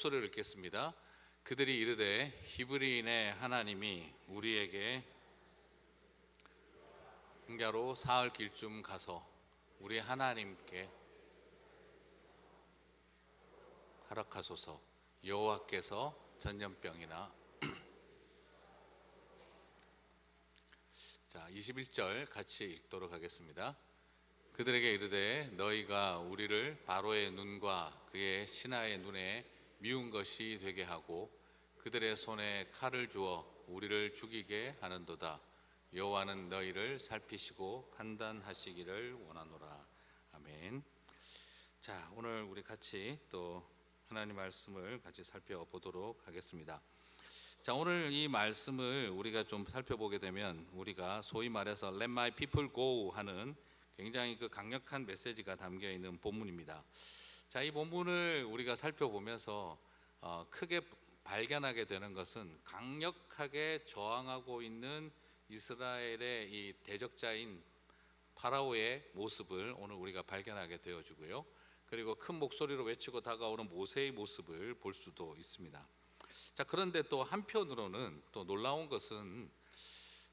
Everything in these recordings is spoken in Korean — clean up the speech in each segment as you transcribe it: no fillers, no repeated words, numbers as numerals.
목소리를 읽겠습니다. 그들이 이르되 히브리인의 하나님이 우리에게 광야로 사흘 길쯤 가서 우리 하나님께 허락하소서. 여호와께서 전염병이나 자 21절 같이 읽도록 하겠습니다. 그들에게 이르되 너희가 우리를 바로의 눈과 그의 신하의 눈에 미운 것이 되게 하고 그들의 손에 칼을 주어 우리를 죽이게 하는도다. 여호와는 너희를 살피시고 판단하시기를 원하노라. 아멘. 자, 오늘 우리 같이 또 하나님 말씀을 같이 살펴보도록 하겠습니다. 자, 오늘 이 말씀을 우리가 좀 살펴보게 되면 우리가 소위 말해서 Let my people go 하는 굉장히 그 강력한 메시지가 담겨 있는 본문입니다. 자, 이 본문을 우리가 살펴보면서 크게 발견하게 되는 것은 강력하게 저항하고 있는 이스라엘의 이 대적자인 파라오의 모습을 오늘 우리가 발견하게 되어지고요. 그리고 큰 목소리로 외치고 다가오는 모세의 모습을 볼 수도 있습니다. 자, 그런데 또 한편으로는 또 놀라운 것은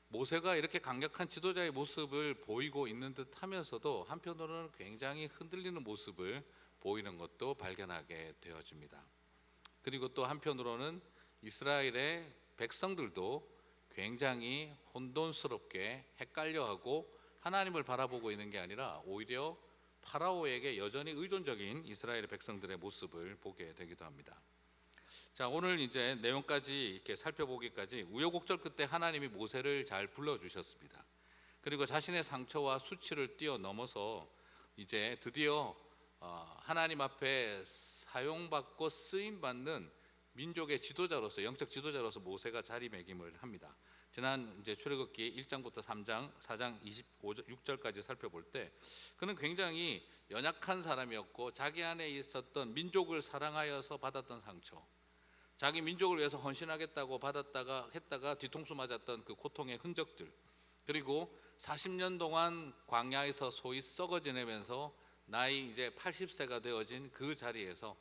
모세가 이렇게 강력한 지도자의 모습을 보이고 있는 듯 하면서도 한편으로는 굉장히 흔들리는 모습을 보이는 것도 발견하게 되어집니다. 그리고 또 한편으로는 이스라엘의 백성들도 굉장히 혼돈스럽게 헷갈려하고 하나님을 바라보고 있는 게 아니라 오히려 파라오에게 여전히 의존적인 이스라엘의 백성들의 모습을 보게 되기도 합니다. 자, 오늘 이제 내용까지 이렇게 살펴보기까지 우여곡절 끝에 하나님이 모세를 잘 불러주셨습니다. 그리고 자신의 상처와 수치를 뛰어넘어서 이제 드디어 하나님 앞에 사용받고 쓰임받는 민족의 지도자로서, 영적 지도자로서 모세가 자리매김을 합니다. 지난 이제 출애굽기 1장부터 3장, 4장 26절까지 살펴볼 때 그는 굉장히 연약한 사람이었고 자기 안에 있었던 민족을 사랑하여서 받았던 상처, 자기 민족을 위해서 헌신하겠다고 받았다가 했다가 뒤통수 맞았던 그 고통의 흔적들, 그리고 40년 동안 광야에서 소위 썩어 지내면서 나이 이제 80세가 되어진 그 자리에서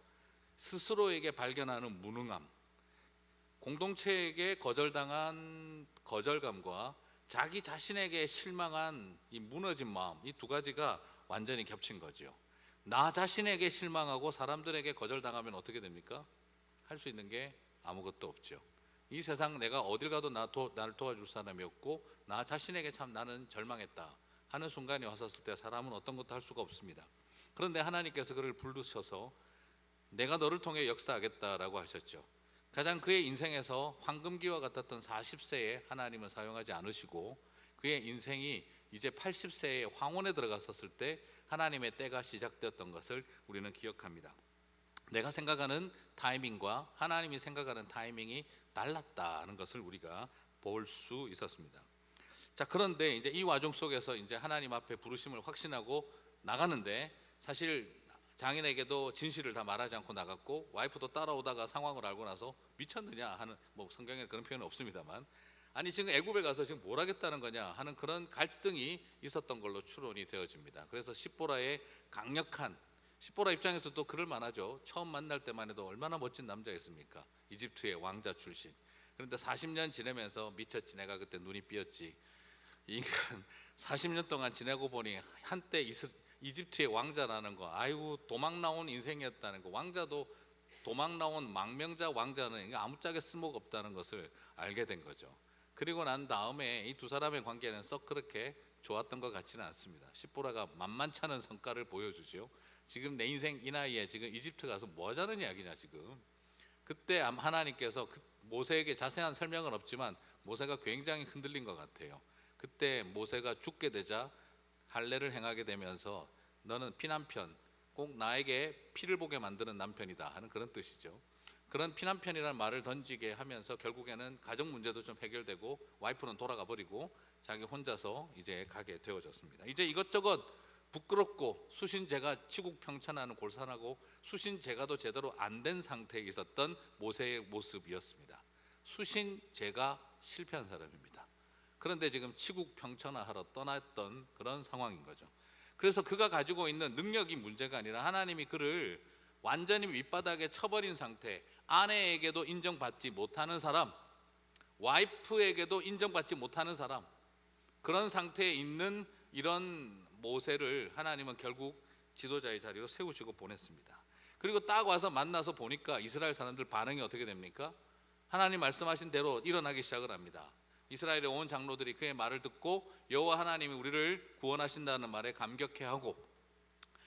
스스로에게 발견하는 무능함, 공동체에게 거절당한 거절감과 자기 자신에게 실망한 이 무너진 마음, 이 두 가지가 완전히 겹친 거죠. 나 자신에게 실망하고 사람들에게 거절당하면 어떻게 됩니까? 할 수 있는 게 아무것도 없죠. 이 세상 내가 어딜 가도 나를 도와줄 사람이 없고 나 자신에게 참 나는 절망했다 하는 순간이 왔었을 때 사람은 어떤 것도 할 수가 없습니다. 그런데 하나님께서 그를 부르셔서 내가 너를 통해 역사하겠다라고 하셨죠. 가장 그의 인생에서 황금기와 같았던 40세에 하나님은 사용하지 않으시고 그의 인생이 이제 80세에 황혼에 들어갔었을 때 하나님의 때가 시작되었던 것을 우리는 기억합니다. 내가 생각하는 타이밍과 하나님이 생각하는 타이밍이 달랐다는 것을 우리가 볼 수 있었습니다. 자, 그런데 이제 이 와중 속에서 이제 하나님 앞에 부르심을 확신하고 나가는데 사실 장인에게도 진실을 다 말하지 않고 나갔고 와이프도 따라오다가 상황을 알고 나서 미쳤느냐 하는, 뭐 성경에 그런 표현은 없습니다만, 아니 지금 애굽에 가서 지금 뭘 하겠다는 거냐 하는 그런 갈등이 있었던 걸로 추론이 되어집니다. 그래서 십보라의 강력한, 십보라 입장에서도 그럴 만하죠. 처음 만날 때만 해도 얼마나 멋진 남자였습니까? 이집트의 왕자 출신. 그런데 40년 지내면서 미쳤지, 내가 그때 눈이 삐었지, 이 인간 40년 동안 지내고 보니 한때 이집트의 왕자라는 거, 아이고 도망 나온 인생이었다는 거, 왕자도 도망 나온 망명자 왕자는 아무짝에 쓸모가 없다는 것을 알게 된 거죠. 그리고 난 다음에 이 두 사람의 관계는 썩 그렇게 좋았던 것 같지는 않습니다. 십보라가 만만찮은 성과를 보여주죠. 지금 내 인생 이 나이에 지금 이집트 가서 뭐 하자는 이야기냐 지금. 그때 하나님께서 모세에게 자세한 설명은 없지만 모세가 굉장히 흔들린 것 같아요. 그때 모세가 죽게 되자 할례를 행하게 되면서 너는 피남편, 꼭 나에게 피를 보게 만드는 남편이다 하는 그런 뜻이죠. 그런 피남편이라는 말을 던지게 하면서 결국에는 가정 문제도 좀 해결되고 와이프는 돌아가 버리고 자기 혼자서 이제 가게 되어졌습니다. 이제 이것저것 부끄럽고 수신제가 치국평천하는 골산하고 수신제가도 제대로 안 된 상태에 있었던 모세의 모습이었습니다. 수신제가 실패한 사람입니다. 그런데 지금 치국평천하러 떠났던 그런 상황인 거죠. 그래서 그가 가지고 있는 능력이 문제가 아니라 하나님이 그를 완전히 밑바닥에 쳐버린 상태, 아내에게도 인정받지 못하는 사람, 와이프에게도 인정받지 못하는 사람, 그런 상태에 있는 이런 모세를 하나님은 결국 지도자의 자리로 세우시고 보냈습니다. 그리고 딱 와서 만나서 보니까 이스라엘 사람들 반응이 어떻게 됩니까? 하나님 말씀하신 대로 일어나기 시작을 합니다. 이스라엘의 온 장로들이 그의 말을 듣고 여호와 하나님이 우리를 구원하신다는 말에 감격해하고,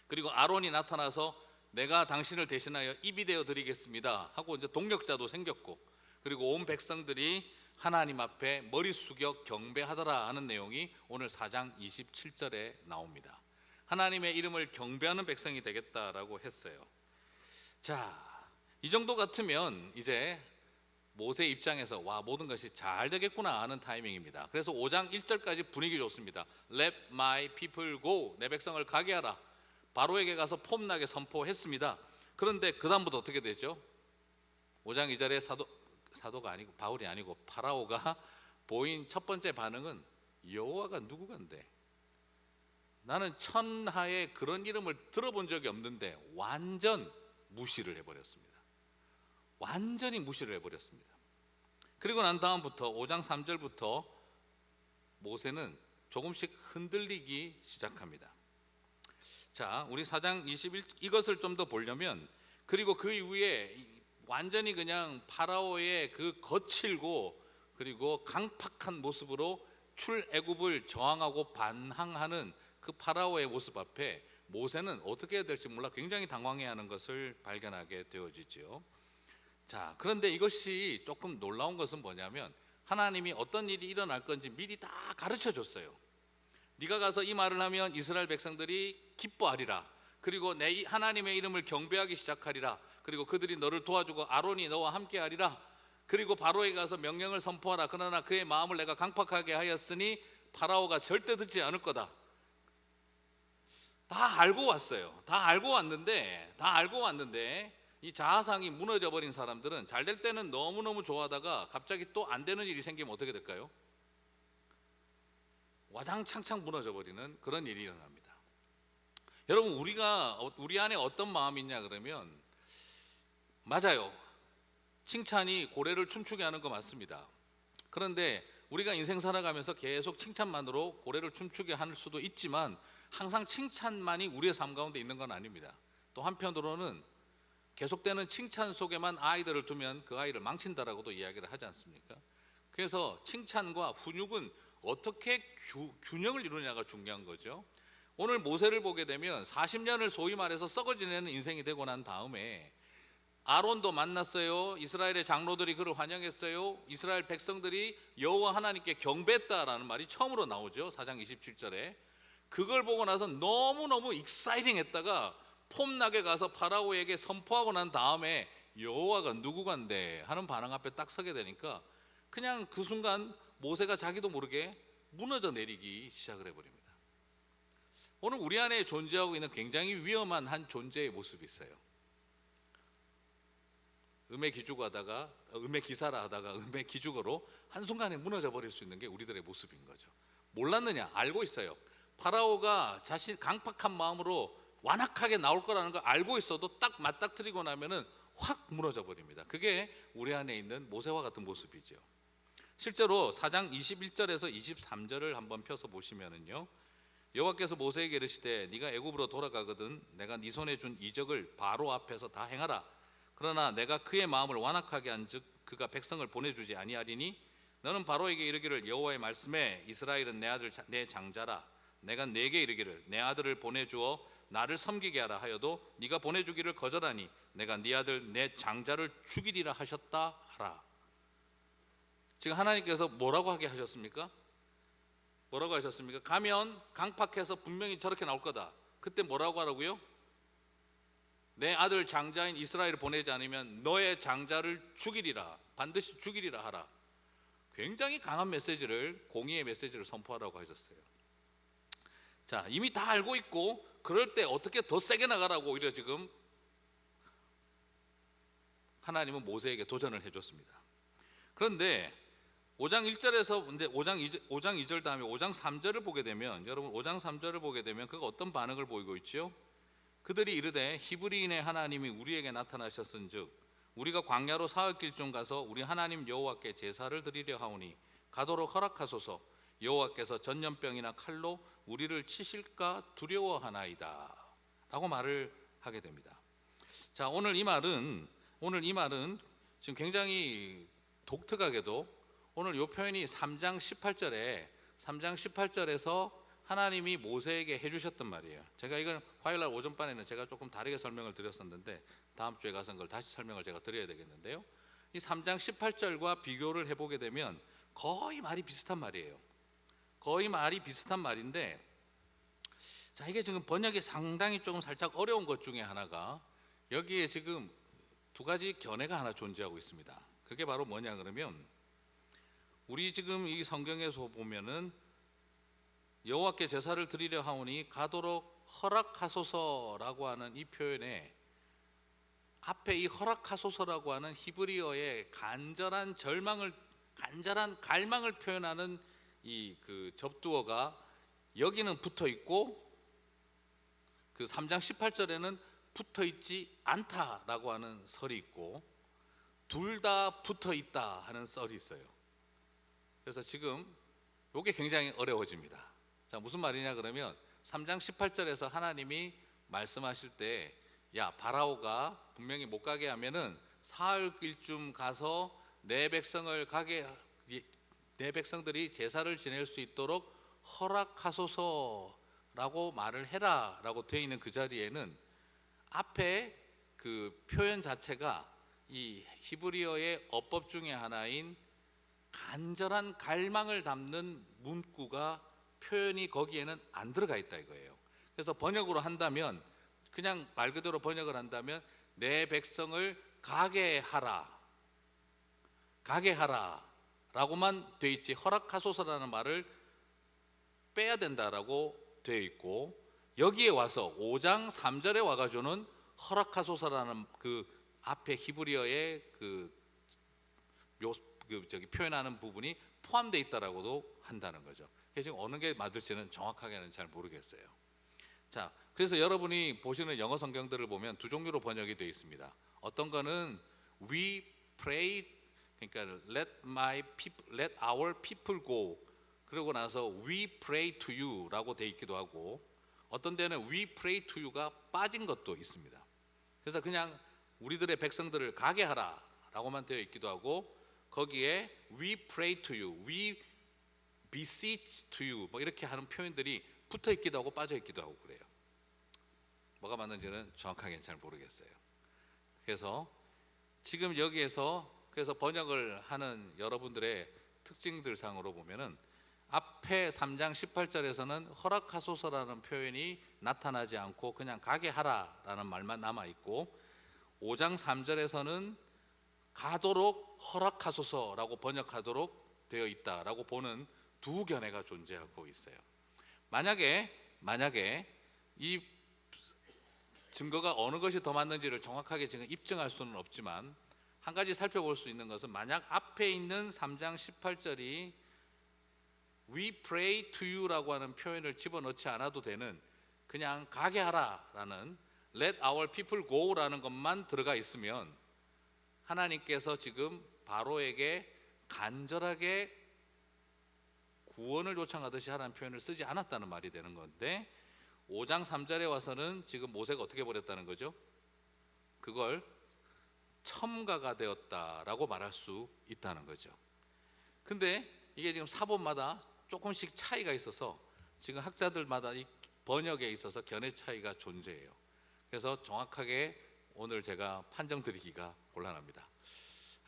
그리고 아론이 나타나서 내가 당신을 대신하여 입이 되어 드리겠습니다 하고 이제 동력자도 생겼고, 그리고 온 백성들이 하나님 앞에 머리 숙여 경배하더라 하는 내용이 오늘 4장 27절에 나옵니다. 하나님의 이름을 경배하는 백성이 되겠다라고 했어요. 자, 이 정도 같으면 이제 모세 입장에서 와, 모든 것이 잘 되겠구나 하는 타이밍입니다. 그래서 5장 1절까지 분위기 좋습니다. Let my people go, 내 백성을 가게 하라. 바로에게 가서 폼나게 선포했습니다. 그런데 그 다음부터 어떻게 되죠? 5장 2절에 사도가 아니고 바울이 아니고 파라오가 보인 첫 번째 반응은 여호와가 누구간데, 나는 천하에 그런 이름을 들어본 적이 없는데, 완전 무시를 해버렸습니다. 완전히 무시를 해버렸습니다. 그리고 난 다음부터 5장 3절부터 모세는 조금씩 흔들리기 시작합니다. 자, 우리 4장 21 이것을 좀 더 보려면, 그리고 그 이후에 완전히 그냥 파라오의 그 거칠고 그리고 강팍한 모습으로 출애굽을 저항하고 반항하는 그 파라오의 모습 앞에 모세는 어떻게 해야 될지 몰라 굉장히 당황해하는 것을 발견하게 되어지죠. 자, 그런데 이것이 조금 놀라운 것은 뭐냐면, 하나님이 어떤 일이 일어날 건지 미리 다 가르쳐 줬어요. 네가 가서 이 말을 하면 이스라엘 백성들이 기뻐하리라. 그리고 내 하나님의 이름을 경배하기 시작하리라. 그리고 그들이 너를 도와주고 아론이 너와 함께하리라. 그리고 바로에게 가서 명령을 선포하라. 그러나 그의 마음을 내가 강팍하게 하였으니 파라오가 절대 듣지 않을 거다. 다 알고 왔어요. 다 알고 왔는데 이 자아상이 무너져 버린 사람들은 잘 될 때는 너무너무 좋아하다가 갑자기 또 안 되는 일이 생기면 어떻게 될까요? 와장창창 무너져 버리는 그런 일이 일어납니다. 여러분, 우리 안에 어떤 마음이 있냐 그러면, 맞아요, 칭찬이 고래를 춤추게 하는 거 맞습니다. 그런데 우리가 인생 살아가면서 계속 칭찬만으로 고래를 춤추게 할 수도 있지만, 항상 칭찬만이 우리의 삶 가운데 있는 건 아닙니다. 또 한편으로는 계속되는 칭찬 속에만 아이들을 두면 그 아이를 망친다라고도 이야기를 하지 않습니까? 그래서 칭찬과 훈육은 어떻게 균형을 이루느냐가 중요한 거죠. 오늘 모세를 보게 되면 40년을 소위 말해서 썩어 지내는 인생이 되고 난 다음에 아론도 만났어요. 이스라엘의 장로들이 그를 환영했어요. 이스라엘 백성들이 여호와 하나님께 경배했다라는 말이 처음으로 나오죠. 4장 27절에. 그걸 보고 나서 너무너무 익사이팅했다가 폼나게 가서 파라오에게 선포하고 난 다음에 여호와가 누구간데 하는 반응 앞에 딱 서게 되니까 그냥 그 순간 모세가 자기도 모르게 무너져 내리기 시작을 해버립니다. 오늘 우리 안에 존재하고 있는 굉장히 위험한 한 존재의 모습이 있어요. 음의 기사라 하다가 음의 기죽어로 한순간에 무너져 버릴 수 있는 게 우리들의 모습인 거죠. 몰랐느냐? 알고 있어요. 파라오가 자신 강팍한 마음으로 완악하게 나올 거라는 걸 알고 있어도 딱 맞닥뜨리고 나면은 확 무너져 버립니다. 그게 우리 안에 있는 모세와 같은 모습이죠. 실제로 4장 21절에서 23절을 한번 펴서 보시면은요, 여호와께서 모세에게 이르시되 네가 애굽으로 돌아가거든 내가 네 손에 준 이적을 바로 앞에서 다 행하라. 그러나 내가 그의 마음을 완악하게 한즉 그가 백성을 보내주지 아니하리니 너는 바로에게 이르기를 여호와의 말씀에 이스라엘은 내 아들 내 장자라. 내가 네게 이르기를 내 아들을 보내주어 나를 섬기게 하라 하여도 네가 보내주기를 거절하니 내가 네 아들 내 장자를 죽이리라 하셨다 하라. 지금 하나님께서 뭐라고 하게 하셨습니까? 뭐라고 하셨습니까? 가면 강팍해서 분명히 저렇게 나올 거다. 그때 뭐라고 하라고요? 내 아들 장자인 이스라엘을 보내지 않으면 너의 장자를 죽이리라, 반드시 죽이리라 하라. 굉장히 강한 메시지를, 공의의 메시지를 선포하라고 하셨어요. 자, 이미 다 알고 있고 그럴 때 어떻게 더 세게 나가라고 오히려 지금 하나님은 모세에게 도전을 해줬습니다. 그런데 5장 1절에서 이제 5장 2절 다음에 5장 3절을 보게 되면, 여러분 5장 3절을 보게 되면 그가 어떤 반응을 보이고 있죠? 그들이 이르되 히브리인의 하나님이 우리에게 나타나셨은즉 우리가 광야로 사흘 길 중 가서 우리 하나님 여호와께 제사를 드리려 하오니 가도록 허락하소서. 여호와께서 전염병이나 칼로 우리를 치실까 두려워하나이다 라고 말을 하게 됩니다. 자, 오늘 이 말은 지금 굉장히 독특하게도 오늘 이 표현이 3장 18절에서 하나님이 모세에게 해주셨던 말이에요. 제가 이건 화요일날 오전반에는 제가 조금 다르게 설명을 드렸었는데 다음 주에 가서 그걸 다시 설명을 제가 드려야 되겠는데요. 이 3장 18절과 비교를 해보게 되면 거의 말이 비슷한 말이에요. 거의 말이 비슷한 말인데, 자, 이게 지금 번역이 상당히 조금 살짝 어려운 것 중에 하나가 여기에 지금 두 가지 견해가 하나 존재하고 있습니다. 그게 바로 뭐냐 그러면, 우리 지금 이 성경에서 보면은 여호와께 제사를 드리려 하오니 가도록 허락하소서라고 하는 이 표현에 앞에 이 허락하소서라고 하는 히브리어의 간절한 갈망을 표현하는 이 그 접두어가 여기는 붙어 있고 그 3장 18절에는 붙어 있지 않다라고 하는 설이 있고 둘 다 붙어 있다 하는 설이 있어요. 그래서 지금 이게 굉장히 어려워집니다. 자, 무슨 말이냐 그러면 3장 18절에서 하나님이 말씀하실 때, 야, 바라오가 분명히 못 가게 하면은 사흘 길쯤 가서 내 백성들이 제사를 지낼 수 있도록 허락하소서라고 말을 해라라고 되어 있는 그 자리에는 앞에 그 표현 자체가 이 히브리어의 어법 중에 하나인 간절한 갈망을 담는 문구가 표현이 거기에는 안 들어가 있다 이거예요. 그래서 번역으로 한다면, 그냥 말 그대로 번역을 한다면 내 백성을 가게 하라 라고만 되어 있지 허락하소서라는 말을 빼야 된다라고 되어 있고, 여기에 와서 5장 3절에 와가지고는 허락하소서라는 그 앞에 히브리어의 표현하는 부분이 포함되어 있다라고도 한다는 거죠. 그래서 지금 어느 게 맞을지는 정확하게는 잘 모르겠어요. 자, 그래서 여러분이 보시는 영어 성경들을 보면 두 종류로 번역이 되어 있습니다. 어떤 거는 we pray, 그러니까 let our people go, 그러고 나서 we pray to you 라고 되어 있기도 하고, 어떤 데는 we pray to you가 빠진 것도 있습니다. 그래서 그냥 우리들의 백성들을 가게 하라 라고만 되어 있기도 하고, 거기에 we pray to you, we beseech to you 뭐 이렇게 하는 표현들이 붙어 있기도 하고 빠져 있기도 하고 그래요. 뭐가 맞는지는 정확하게는 잘 모르겠어요. 그래서 지금 여기에서 그래서 번역을 하는 여러분들의 특징들 상으로 보면은 앞에 3장 18절에서는 허락하소서라는 표현이 나타나지 않고 그냥 가게 하라라는 말만 남아 있고, 5장 3절에서는 가도록 허락하소서라고 번역하도록 되어 있다라고 보는 두 견해가 존재하고 있어요. 만약에 이 증거가 어느 것이 더 맞는지를 정확하게 지금 입증할 수는 없지만, 한 가지 살펴볼 수 있는 것은 만약 앞에 있는 3장 18절이 We pray to you라고 하는 표현을 집어넣지 않아도 되는, 그냥 가게 하라라는 Let our people go라는 것만 들어가 있으면 하나님께서 지금 바로에게 간절하게 구원을 요청하듯이 하라는 표현을 쓰지 않았다는 말이 되는 건데, 5장 3절에 와서는 지금 모세가 어떻게 버렸다는 거죠? 그걸 첨가가 되었다라고 말할 수 있다는 거죠. 근데 이게 지금 사본마다 조금씩 차이가 있어서 지금 학자들마다 이 번역에 있어서 견해 차이가 존재해요. 그래서 정확하게 오늘 제가 판정 드리기가 곤란합니다.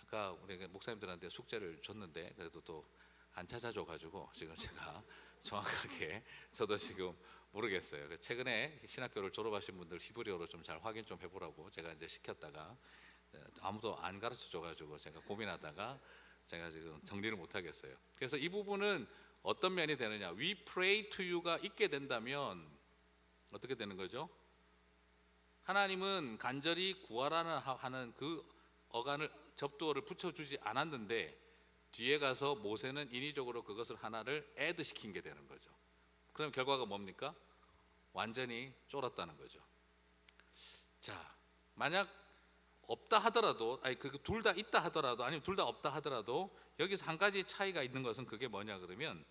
아까 우리 목사님들한테 숙제를 줬는데 그래도 또 안 찾아줘 가지고 지금 제가 정확하게 저도 지금 모르겠어요. 최근에 신학교를 졸업하신 분들 히브리어로 좀 잘 확인 좀 해보라고 제가 이제 시켰다가 아무도 안 가르쳐 줘가지고 제가 고민하다가 제가 지금 정리를 못 하겠어요. 그래서 이 부분은 어떤 면이 되느냐, We pray to you가 있게 된다면 어떻게 되는 거죠? 하나님은 간절히 구하라는 하는 그 어간을 접두어를 붙여주지 않았는데 뒤에 가서 모세는 인위적으로 그것을 하나를 애드 시킨 게 되는 거죠. 그럼 결과가 뭡니까? 완전히 쫄았다는 거죠. 자, 만약 없다 하더라도, 아니 그 둘 다 있다 하더라도, 아니면 둘 다 없다 하더라도 여기서 한 가지 차이가 있는 것은 그게 뭐냐 그러면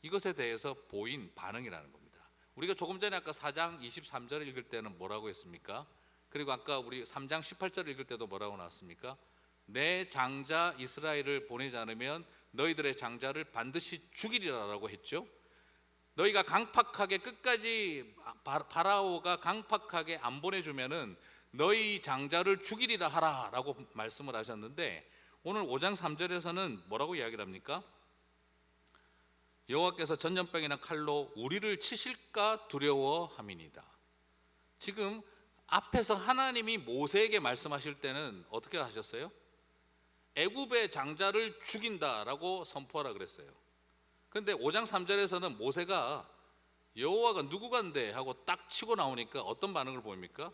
이것에 대해서 보인 반응이라는 겁니다. 우리가 조금 전에 아까 4장 23절을 읽을 때는 뭐라고 했습니까? 그리고 아까 우리 3장 18절을 읽을 때도 뭐라고 나왔습니까? 내 장자 이스라엘을 보내지 않으면 너희들의 장자를 반드시 죽이리라라고 했죠. 너희가 강팍하게 끝까지 바라오가 강팍하게 안 보내주면은 너희 장자를 죽이리라 하라라고 말씀을 하셨는데, 오늘 5장 3절에서는 뭐라고 이야기를 합니까? 여호와께서 전염병이나 칼로 우리를 치실까 두려워함이니이다. 지금 앞에서 하나님이 모세에게 말씀하실 때는 어떻게 하셨어요? 애굽의 장자를 죽인다라고 선포하라 그랬어요. 그런데 5장 3절에서는 모세가 여호와가 누구간데 하고 딱 치고 나오니까 어떤 반응을 보입니까?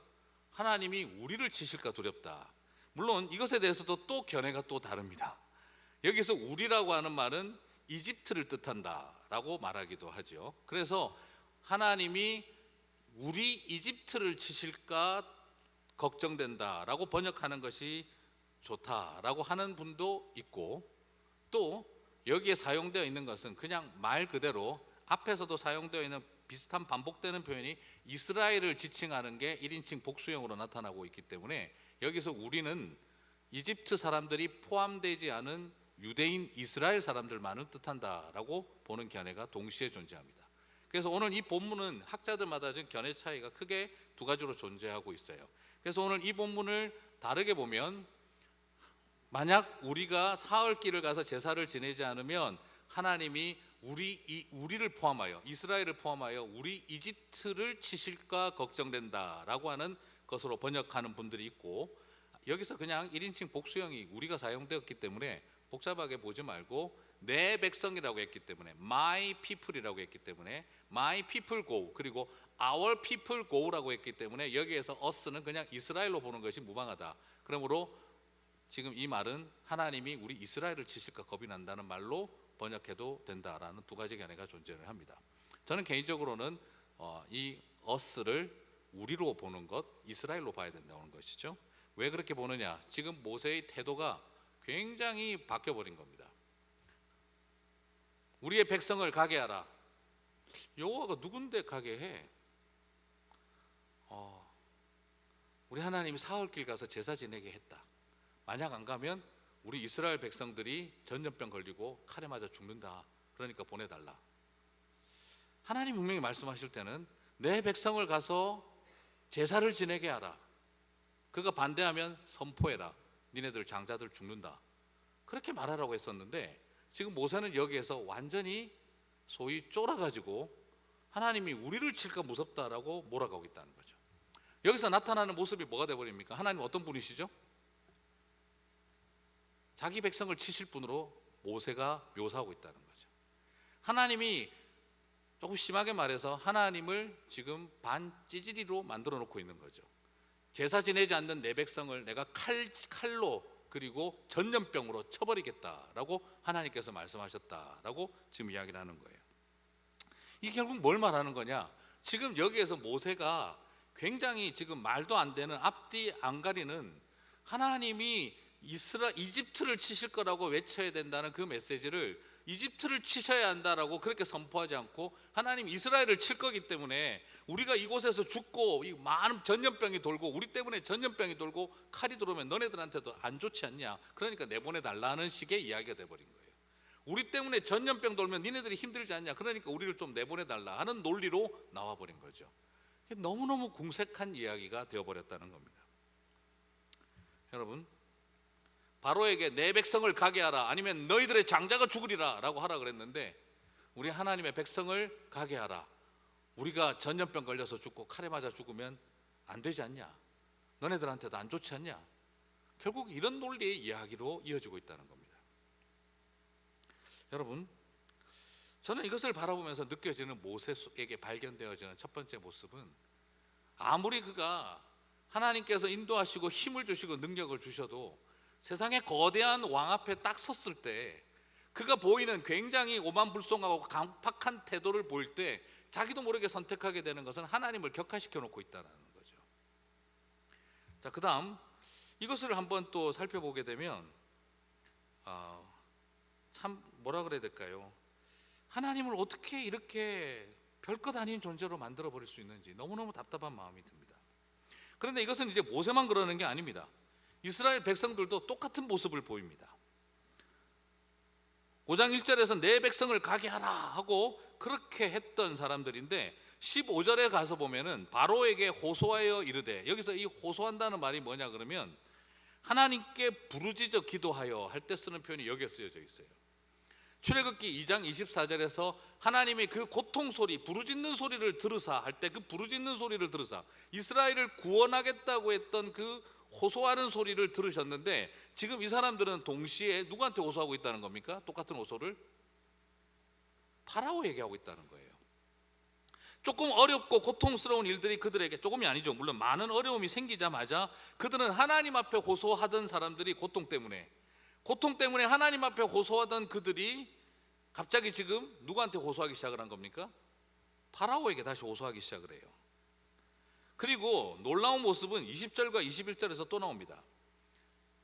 하나님이 우리를 치실까 두렵다. 물론 이것에 대해서도 또 견해가 또 다릅니다. 여기서 우리라고 하는 말은 이집트를 뜻한다라고 말하기도 하죠. 그래서 하나님이 우리 이집트를 치실까 걱정된다라고 번역하는 것이 좋다라고 하는 분도 있고, 또 여기에 사용되어 있는 것은 그냥 말 그대로 앞에서도 사용되어 있는 비슷한 반복되는 표현이 이스라엘을 지칭하는 게 1인칭 복수형으로 나타나고 있기 때문에 여기서 우리는 이집트 사람들이 포함되지 않은 유대인 이스라엘 사람들만을 뜻한다라고 보는 견해가 동시에 존재합니다. 그래서 오늘 이 본문은 학자들마다 좀 견해 차이가 크게 두 가지로 존재하고 있어요. 그래서 오늘 이 본문을 다르게 보면, 만약 우리가 사흘길을 가서 제사를 지내지 않으면 하나님이 우리를 포함하여, 이스라엘을 포함하여 우리 이집트를 치실까 걱정된다라고 하는 것으로 번역하는 분들이 있고, 여기서 그냥 1인칭 복수형이 우리가 사용되었기 때문에 복잡하게 보지 말고 내 백성이라고 했기 때문에, my people이라고 했기 때문에 my people go, 그리고 our people go라고 했기 때문에 여기에서 us는 그냥 이스라엘로 보는 것이 무방하다. 그러므로 지금 이 말은 하나님이 우리 이스라엘을 치실까 겁이 난다는 말로 번역해도 된다라는 두 가지 견해가 존재를 합니다. 저는 개인적으로는 이 us를 우리로 보는 것, 이스라엘로 봐야 된다는 것이죠. 왜 그렇게 보느냐? 지금 모세의 태도가 굉장히 바뀌어버린 겁니다. 우리의 백성을 가게 하라. 여호와가 누군데 가게 해? 우리 하나님이 사흘길 가서 제사 지내게 했다. 만약 안 가면 우리 이스라엘 백성들이 전염병 걸리고 칼에 맞아 죽는다. 그러니까 보내달라. 하나님 분명히 말씀하실 때는 내 백성을 가서 제사를 지내게 하라. 그가 반대하면 선포해라. 니네들 장자들 죽는다. 그렇게 말하라고 했었는데, 지금 모세는 여기에서 완전히 소위 쫄아가지고 하나님이 우리를 칠까 무섭다라고 몰아가고 있다는 거죠. 여기서 나타나는 모습이 뭐가 되어버립니까? 하나님 어떤 분이시죠? 자기 백성을 치실 분으로 모세가 묘사하고 있다는 거죠. 하나님이 조금 심하게 말해서 하나님을 지금 반찌질이로 만들어 놓고 있는 거죠. 제사 지내지 않는 내 백성을 내가 칼로 그리고 전염병으로 쳐버리겠다라고 하나님께서 말씀하셨다라고 지금 이야기를 하는 거예요. 이게 결국 뭘 말하는 거냐? 지금 여기에서 모세가 굉장히 지금 말도 안 되는, 앞뒤 안 가리는, 하나님이 이집트를 치실 거라고 외쳐야 된다는 그 메시지를 이집트를 치셔야 한다라고 그렇게 선포하지 않고, 하나님 이스라엘을 칠 거기 때문에 우리가 이곳에서 죽고 이 많은 전염병이 돌고 우리 때문에 전염병이 돌고 칼이 들어오면 너네들한테도 안 좋지 않냐, 그러니까 내보내달라는 식의 이야기가 돼버린 거예요. 우리 때문에 전염병 돌면 니네들이 힘들지 않냐, 그러니까 우리를 좀 내보내달라 하는 논리로 나와버린 거죠. 너무너무 궁색한 이야기가 되어버렸다는 겁니다. 여러분, 바로에게 내 백성을 가게 하라, 아니면 너희들의 장자가 죽으리라 라고 하라 그랬는데, 우리 하나님의 백성을 가게 하라. 우리가 전염병 걸려서 죽고 칼에 맞아 죽으면 안 되지 않냐, 너네들한테도 안 좋지 않냐, 결국 이런 논리의 이야기로 이어지고 있다는 겁니다. 여러분, 저는 이것을 바라보면서 느껴지는 모세에게 발견되어지는 첫 번째 모습은, 아무리 그가 하나님께서 인도하시고 힘을 주시고 능력을 주셔도 세상의 거대한 왕 앞에 딱 섰을 때 그가 보이는 굉장히 오만불송하고 강팍한 태도를 보일 때 자기도 모르게 선택하게 되는 것은 하나님을 격화시켜 놓고 있다는 거죠. 자, 그 다음 이것을 한번 또 살펴보게 되면 참 뭐라 그래야 될까요? 하나님을 어떻게 이렇게 별것 아닌 존재로 만들어 버릴 수 있는지 너무너무 답답한 마음이 듭니다. 그런데 이것은 이제 모세만 그러는 게 아닙니다. 이스라엘 백성들도 똑같은 모습을 보입니다. 5장 1절에서 내 백성을 가게 하라 하고 그렇게 했던 사람들인데 15절에 가서 보면은 바로에게 호소하여 이르되, 여기서 이 호소한다는 말이 뭐냐 그러면 하나님께 부르짖어 기도하여 할 때 쓰는 표현이 여기에 쓰여져 있어요. 출애굽기 2장 24절에서 하나님이 그 고통 소리, 부르짖는 소리를 들으사 할 때 그 부르짖는 소리를 들으사 이스라엘을 구원하겠다고 했던 그 호소하는 소리를 들으셨는데, 지금 이 사람들은 동시에 누구한테 호소하고 있다는 겁니까? 똑같은 호소를 파라오에게 하고 있다는 거예요. 조금 어렵고 고통스러운 일들이 그들에게, 조금이 아니죠, 물론 많은 어려움이 생기자마자 그들은 하나님 앞에 호소하던 사람들이 고통 때문에 하나님 앞에 호소하던 그들이 갑자기 지금 누구한테 호소하기 시작을 한 겁니까? 파라오에게 다시 호소하기 시작을 해요. 그리고 놀라운 모습은 20절과 21절에서 또 나옵니다.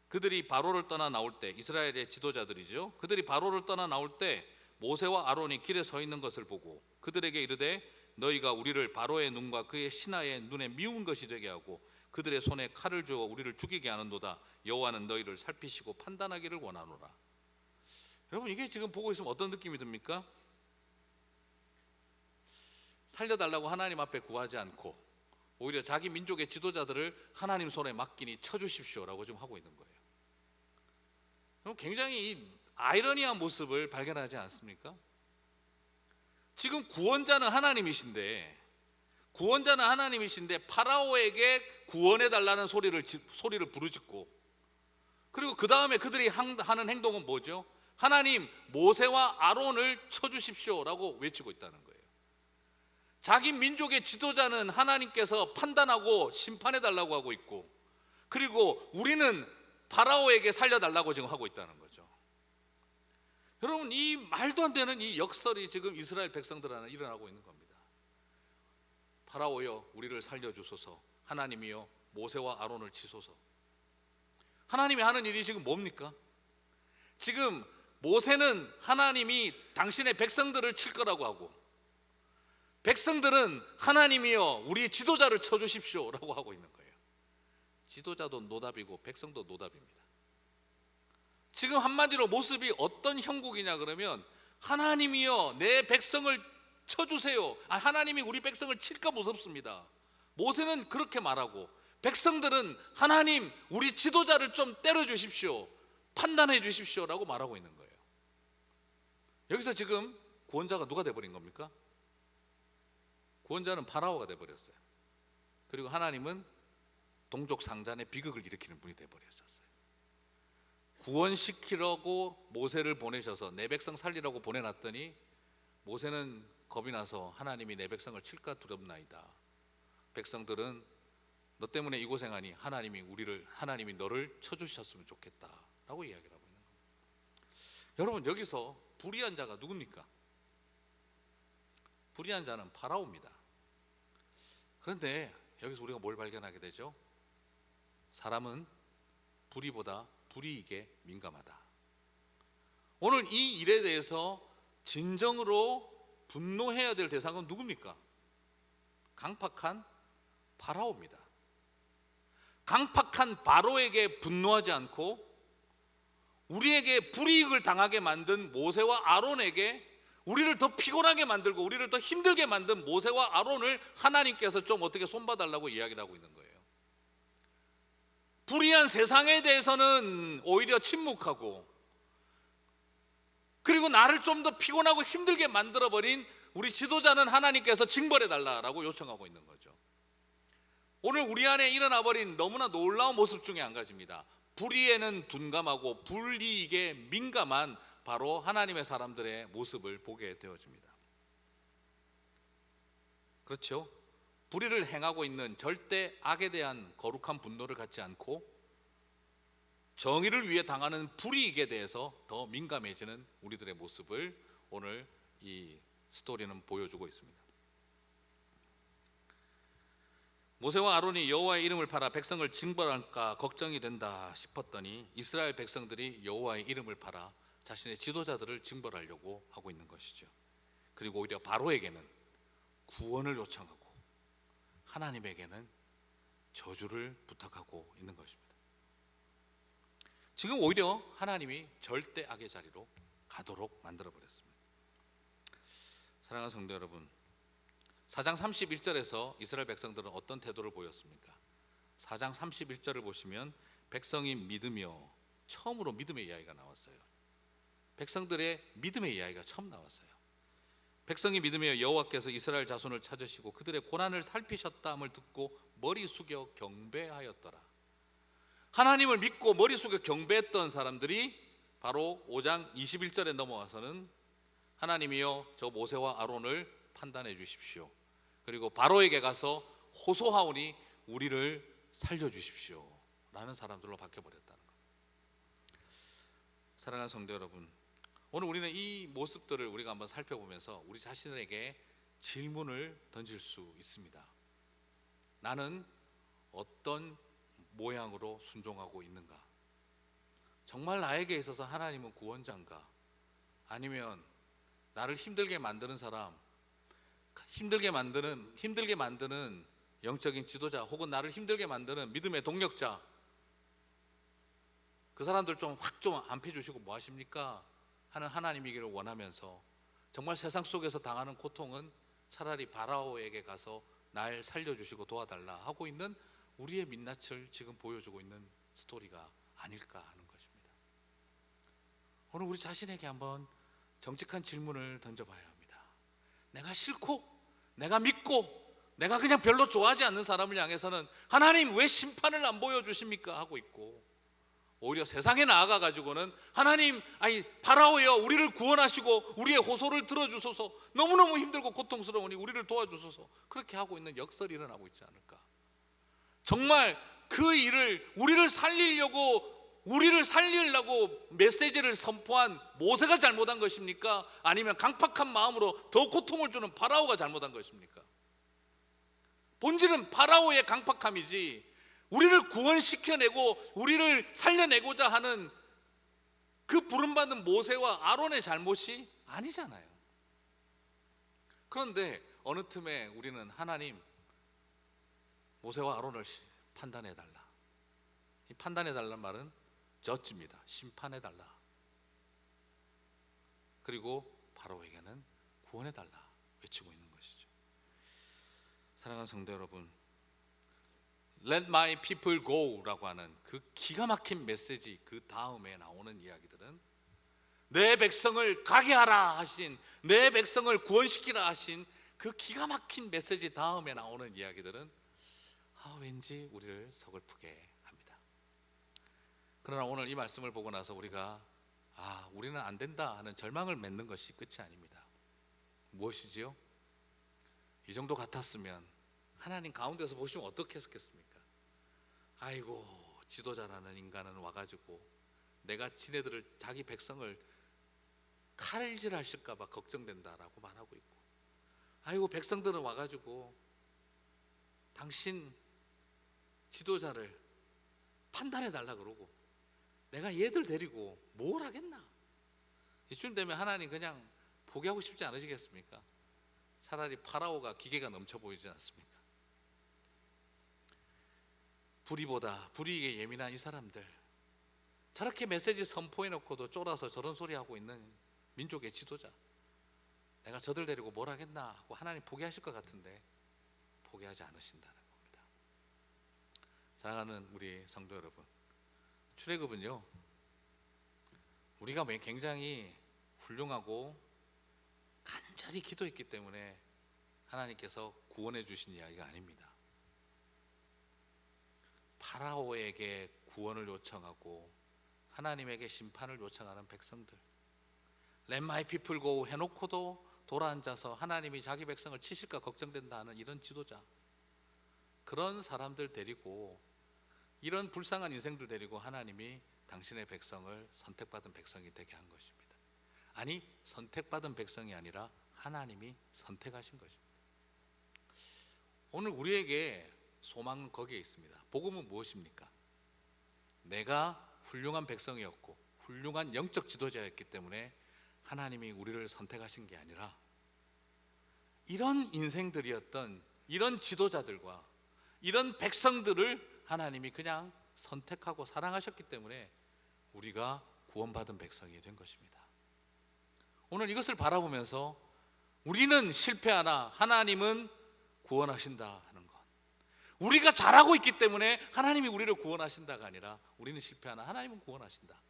그들이 바로를 떠나 나올 때, 이스라엘의 지도자들이죠, 그들이 바로를 떠나 나올 때 모세와 아론이 길에 서 있는 것을 보고 그들에게 이르되 너희가 우리를 바로의 눈과 그의 신하의 눈에 미운 것이 되게 하고 그들의 손에 칼을 주어 우리를 죽이게 하는도다. 여호와는 너희를 살피시고 판단하기를 원하노라. 여러분, 이게 지금 보고 있으면 어떤 느낌이 듭니까? 살려달라고 하나님 앞에 구하지 않고 오히려 자기 민족의 지도자들을 하나님 손에 맡기니 쳐주십시오라고 지금 하고 있는 거예요. 그럼 굉장히 이 아이러니한 모습을 발견하지 않습니까? 지금 구원자는 하나님이신데 파라오에게 구원해달라는 소리를 부르짖고, 그리고 그 다음에 그들이 하는 행동은 뭐죠? 하나님, 모세와 아론을 쳐주십시오라고 외치고 있다는 거예요. 자기 민족의 지도자는 하나님께서 판단하고 심판해달라고 하고 있고, 그리고 우리는 파라오에게 살려달라고 지금 하고 있다는 거죠. 여러분, 이 말도 안 되는 이 역설이 지금 이스라엘 백성들 안에 일어나고 있는 겁니다. 파라오여 우리를 살려주소서, 하나님이여 모세와 아론을 치소서. 하나님이 하는 일이 지금 뭡니까? 지금 모세는 하나님이 당신의 백성들을 칠 거라고 하고, 백성들은 하나님이여 우리 지도자를 쳐주십시오 라고 하고 있는 거예요. 지도자도 노답이고 백성도 노답입니다. 지금 한마디로 모습이 어떤 형국이냐 그러면 하나님이여 내 백성을 쳐주세요. 하나님이 우리 백성을 칠까 무섭습니다. 모세는 그렇게 말하고, 백성들은 하나님 우리 지도자를 좀 때려주십시오, 판단해 주십시오 라고 말하고 있는 거예요. 여기서 지금 구원자가 누가 돼버린 겁니까? 구원자는 파라오가 돼버렸어요. 그리고 하나님은 동족 상잔의 비극을 일으키는 분이 돼버렸었어요. 구원시키려고 모세를 보내셔서 내 백성 살리라고 보내놨더니 모세는 겁이 나서 하나님이 내 백성을 칠까 두렵나이다. 백성들은 너 때문에 이 고생하니 하나님이 너를 쳐주셨으면 좋겠다라고 이야기를 하고 있는 겁니다. 여러분, 여기서 불의한 자가 누굽니까? 불의한 자는 파라오입니다. 그런데 여기서 우리가 뭘 발견하게 되죠? 사람은 불의보다 불이익에 민감하다. 오늘 이 일에 대해서 진정으로 분노해야 될 대상은 누굽니까? 강팍한 파라오입니다. 강팍한 바로에게 분노하지 않고 우리에게 불이익을 당하게 만든 모세와 아론에게, 우리를 더 피곤하게 만들고 우리를 더 힘들게 만든 모세와 아론을 하나님께서 좀 어떻게 손봐달라고 이야기를 하고 있는 거예요. 불의한 세상에 대해서는 오히려 침묵하고, 그리고 나를 좀 더 피곤하고 힘들게 만들어버린 우리 지도자는 하나님께서 징벌해달라고 요청하고 있는 거죠. 오늘 우리 안에 일어나버린 너무나 놀라운 모습 중에 한 가지입니다. 불의에는 둔감하고 불이익에 민감한 바로 하나님의 사람들의 모습을 보게 되어집니다. 그렇죠? 불의를 행하고 있는 절대 악에 대한 거룩한 분노를 갖지 않고 정의를 위해 당하는 불이익에 대해서 더 민감해지는 우리들의 모습을 오늘 이 스토리는 보여주고 있습니다. 모세와 아론이 여호와의 이름을 팔아 백성을 징벌할까 걱정이 된다 싶었더니 이스라엘 백성들이 여호와의 이름을 팔아 자신의 지도자들을 징벌하려고 하고 있는 것이죠. 그리고 오히려 바로에게는 구원을 요청하고 하나님에게는 저주를 부탁하고 있는 것입니다. 지금 오히려 하나님이 절대 악의 자리로 가도록 만들어버렸습니다. 사랑하는 성도 여러분, 4장 31절에서 이스라엘 백성들은 어떤 태도를 보였습니까? 4장 31절을 보시면 백성이 믿으며, 처음으로 믿음의 이야기가 나왔어요. 백성들의 믿음의 이야기가 처음 나왔어요. 백성이 믿으며 여호와께서 이스라엘 자손을 찾으시고 그들의 고난을 살피셨다함을 듣고 머리 숙여 경배하였더라. 하나님을 믿고 머리 숙여 경배했던 사람들이 바로 5장 21절에 넘어와서는 하나님이여 저 모세와 아론을 판단해 주십시오. 그리고 바로에게 가서 호소하오니 우리를 살려주십시오 라는 사람들로 바뀌어버렸다는 것. 사랑하는 성도 여러분, 오늘 우리는 이 모습들을 우리가 한번 살펴보면서 우리 자신에게 질문을 던질 수 있습니다. 나는 어떤 모양으로 순종하고 있는가? 정말 나에게 있어서 하나님은 구원자인가? 아니면 나를 힘들게 만드는 사람, 힘들게 만드는 영적인 지도자, 혹은 나를 힘들게 만드는 믿음의 동력자, 그 사람들 좀 확 좀 안 패주시고 뭐 하십니까? 하는 하나님이기를 원하면서 정말 세상 속에서 당하는 고통은 차라리 바라오에게 가서 날 살려주시고 도와달라 하고 있는 우리의 민낯을 지금 보여주고 있는 스토리가 아닐까 하는 것입니다. 오늘 우리 자신에게 한번 정직한 질문을 던져봐야 합니다. 내가 싫고 내가 믿고 내가 그냥 별로 좋아하지 않는 사람을 향해서는 하나님 왜 심판을 안 보여주십니까? 하고 있고, 오히려 세상에 나아가 가지고는 하나님, 바라오여 우리를 구원하시고 우리의 호소를 들어주소서, 너무너무 힘들고 고통스러우니 우리를 도와주소서, 그렇게 하고 있는 역설이 일어나고 있지 않을까. 정말 그 일을 우리를 살리려고 메시지를 선포한 모세가 잘못한 것입니까? 아니면 강팍한 마음으로 더 고통을 주는 바라오가 잘못한 것입니까? 본질은 바라오의 강팍함이지 우리를 구원시켜내고 우리를 살려내고자 하는 그 부름받은 모세와 아론의 잘못이 아니잖아요. 그런데 어느 틈에 우리는 하나님, 모세와 아론을 판단해달라. 이 판단해달라는 말은 저지입니다. 심판해달라. 그리고 바로에게는 구원해달라 외치고 있는 것이죠. 사랑하는 성도 여러분, Let my people go 라고 하는 그 기가 막힌 메시지 그 다음에 나오는 이야기들은 내 백성을 가게 하라 하신, 내 백성을 구원시키라 하신 그 기가 막힌 메시지 다음에 나오는 이야기들은 왠지 우리를 서글프게 합니다. 그러나 오늘 이 말씀을 보고 나서 우리가 우리는 안 된다 하는 절망을 맺는 것이 끝이 아닙니다. 무엇이지요? 이 정도 같았으면 하나님 가운데서 보시면 어떻게 했겠습니까? 아이고, 지도자라는 인간은 와가지고 내가 지네들을, 자기 백성을 칼질하실까 봐 걱정된다라고 말하고 있고, 아이고, 백성들은 와가지고 당신 지도자를 판단해달라 그러고 내가 얘들 데리고 뭘 하겠나? 이쯤 되면 하나님 그냥 포기하고 싶지 않으시겠습니까? 차라리 파라오가 기계가 넘쳐 보이지 않습니까? 불이익에 예민한 이 사람들, 저렇게 메시지 선포해놓고도 쫄아서 저런 소리 하고 있는 민족의 지도자, 내가 저들 데리고 뭘 하겠나 하고 하나님 포기하실 것 같은데 포기하지 않으신다는 겁니다. 사랑하는 우리 성도 여러분, 출애굽은요, 우리가 굉장히 훌륭하고 간절히 기도했기 때문에 하나님께서 구원해 주신 이야기가 아닙니다. 파라오에게 구원을 요청하고 하나님에게 심판을 요청하는 백성들, Let my people go 해놓고도 돌아앉아서 하나님이 자기 백성을 치실까 걱정된다 하는 이런 지도자, 그런 사람들 데리고, 이런 불쌍한 인생들 데리고 하나님이 당신의 백성을 선택받은 백성이 되게 한 것입니다. 아니, 선택받은 백성이 아니라 하나님이 선택하신 것입니다. 오늘 우리에게 소망은 거기에 있습니다. 복음은 무엇입니까? 내가 훌륭한 백성이었고 훌륭한 영적 지도자였기 때문에 하나님이 우리를 선택하신 게 아니라 이런 인생들이었던 이런 지도자들과 이런 백성들을 하나님이 그냥 선택하고 사랑하셨기 때문에 우리가 구원받은 백성이 된 것입니다. 오늘 이것을 바라보면서 우리는 실패하나 하나님은 구원하신다 하는 것, 우리가 잘하고 있기 때문에 하나님이 우리를 구원하신다가 아니라 우리는 실패하나 하나님은 구원하신다,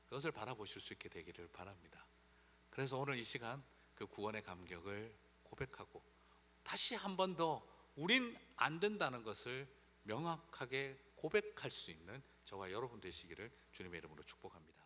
그것을 바라보실 수 있게 되기를 바랍니다. 그래서 오늘 이 시간 그 구원의 감격을 고백하고 다시 한 번 더 우린 안 된다는 것을 명확하게 고백할 수 있는 저와 여러분 되시기를 주님의 이름으로 축복합니다.